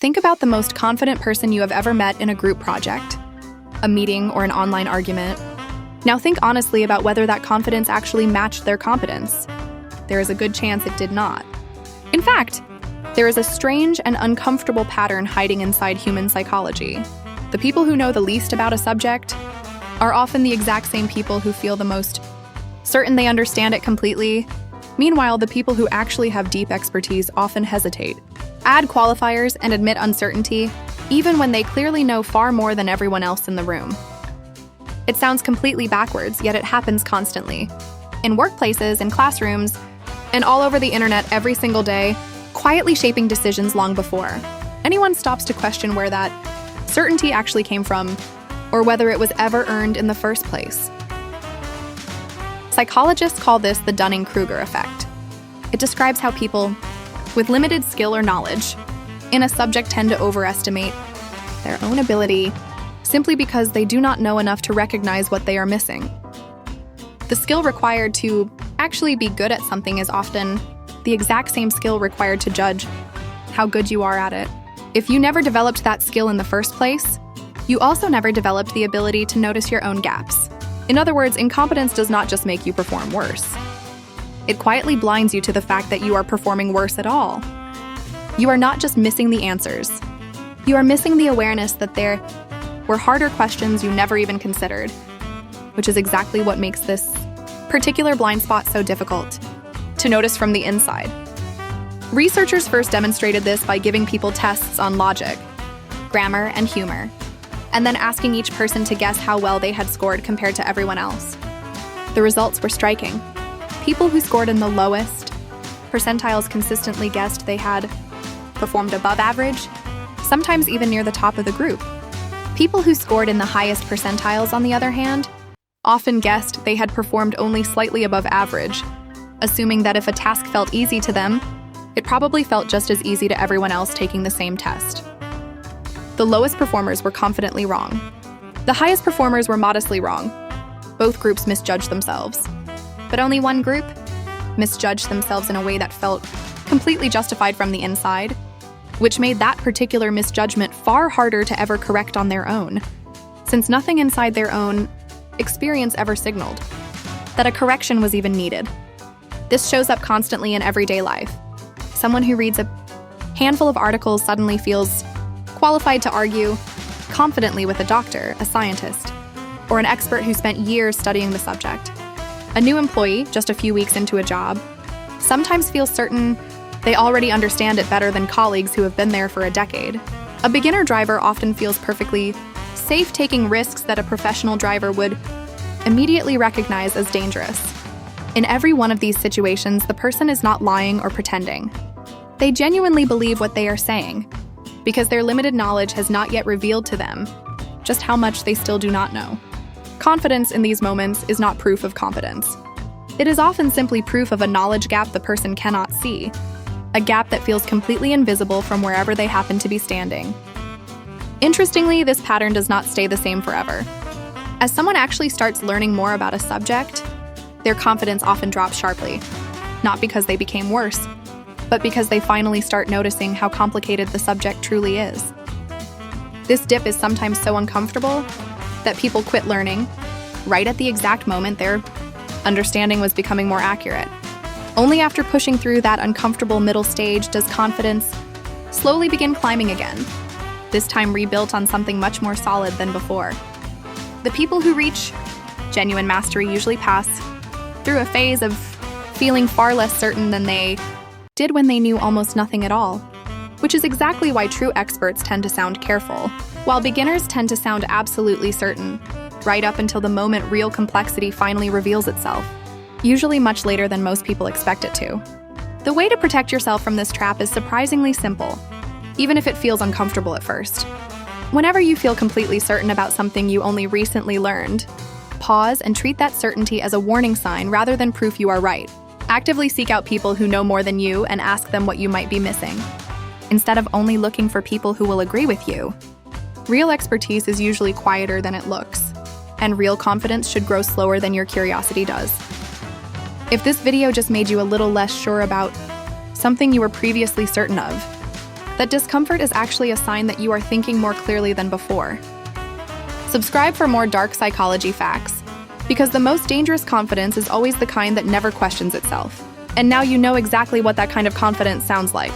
Think about the most confident person you have ever met in a group project, a meeting, or an online argument. Now think honestly about whether that confidence actually matched their competence. There is a good chance it did not. In fact, there is a strange and uncomfortable pattern hiding inside human psychology. The people who know the least about a subject are often the exact same people who feel the most certain they understand it completely. Meanwhile, the people who actually have deep expertise often hesitate, add qualifiers, and admit uncertainty, even when they clearly know far more than everyone else in the room. It sounds completely backwards, yet it happens constantly. In workplaces, in classrooms, and all over the internet every single day, quietly shaping decisions long before anyone stops to question where that certainty actually came from, or whether it was ever earned in the first place. Psychologists call this the Dunning-Kruger effect. It describes how people with limited skill or knowledge in a subject tend to overestimate their own ability simply because they do not know enough to recognize what they are missing. The skill required to actually be good at something is often the exact same skill required to judge how good you are at it. If you never developed that skill in the first place, you also never developed the ability to notice your own gaps. In other words, incompetence does not just make you perform worse. It quietly blinds you to the fact that you are performing worse at all. You are not just missing the answers. You are missing the awareness that there were harder questions you never even considered, which is exactly what makes this particular blind spot so difficult to notice from the inside. Researchers first demonstrated this by giving people tests on logic, grammar, and humor, and then asking each person to guess how well they had scored compared to everyone else. The results were striking. People who scored in the lowest percentiles consistently guessed they had performed above average, sometimes even near the top of the group. People who scored in the highest percentiles, on the other hand, often guessed they had performed only slightly above average, assuming that if a task felt easy to them, it probably felt just as easy to everyone else taking the same test. The lowest performers were confidently wrong. The highest performers were modestly wrong. Both groups misjudged themselves. But only one group misjudged themselves in a way that felt completely justified from the inside, which made that particular misjudgment far harder to ever correct on their own, since nothing inside their own experience ever signaled that a correction was even needed. This shows up constantly in everyday life. Someone who reads a handful of articles suddenly feels qualified to argue confidently with a doctor, a scientist, or an expert who spent years studying the subject. A new employee, just a few weeks into a job, sometimes feels certain they already understand it better than colleagues who have been there for a decade. A beginner driver often feels perfectly safe taking risks that a professional driver would immediately recognize as dangerous. In every one of these situations, the person is not lying or pretending. They genuinely believe what they are saying, because their limited knowledge has not yet revealed to them just how much they still do not know. Confidence in these moments is not proof of competence. It is often simply proof of a knowledge gap the person cannot see, a gap that feels completely invisible from wherever they happen to be standing. Interestingly, this pattern does not stay the same forever. As someone actually starts learning more about a subject, their confidence often drops sharply, not because they became worse, but because they finally start noticing how complicated the subject truly is. This dip is sometimes so uncomfortable that people quit learning right at the exact moment their understanding was becoming more accurate. Only after pushing through that uncomfortable middle stage does confidence slowly begin climbing again, this time rebuilt on something much more solid than before. The people who reach genuine mastery usually pass through a phase of feeling far less certain than they did when they knew almost nothing at all, which is exactly why true experts tend to sound careful, while beginners tend to sound absolutely certain, right up until the moment real complexity finally reveals itself, usually much later than most people expect it to. The way to protect yourself from this trap is surprisingly simple, even if it feels uncomfortable at first. Whenever you feel completely certain about something you only recently learned, pause and treat that certainty as a warning sign rather than proof you are right. Actively seek out people who know more than you and ask them what you might be missing, instead of only looking for people who will agree with you. Real expertise is usually quieter than it looks, and real confidence should grow slower than your curiosity does. If this video just made you a little less sure about something you were previously certain of, that discomfort is actually a sign that you are thinking more clearly than before. Subscribe for more dark psychology facts, because the most dangerous confidence is always the kind that never questions itself. And now you know exactly what that kind of confidence sounds like.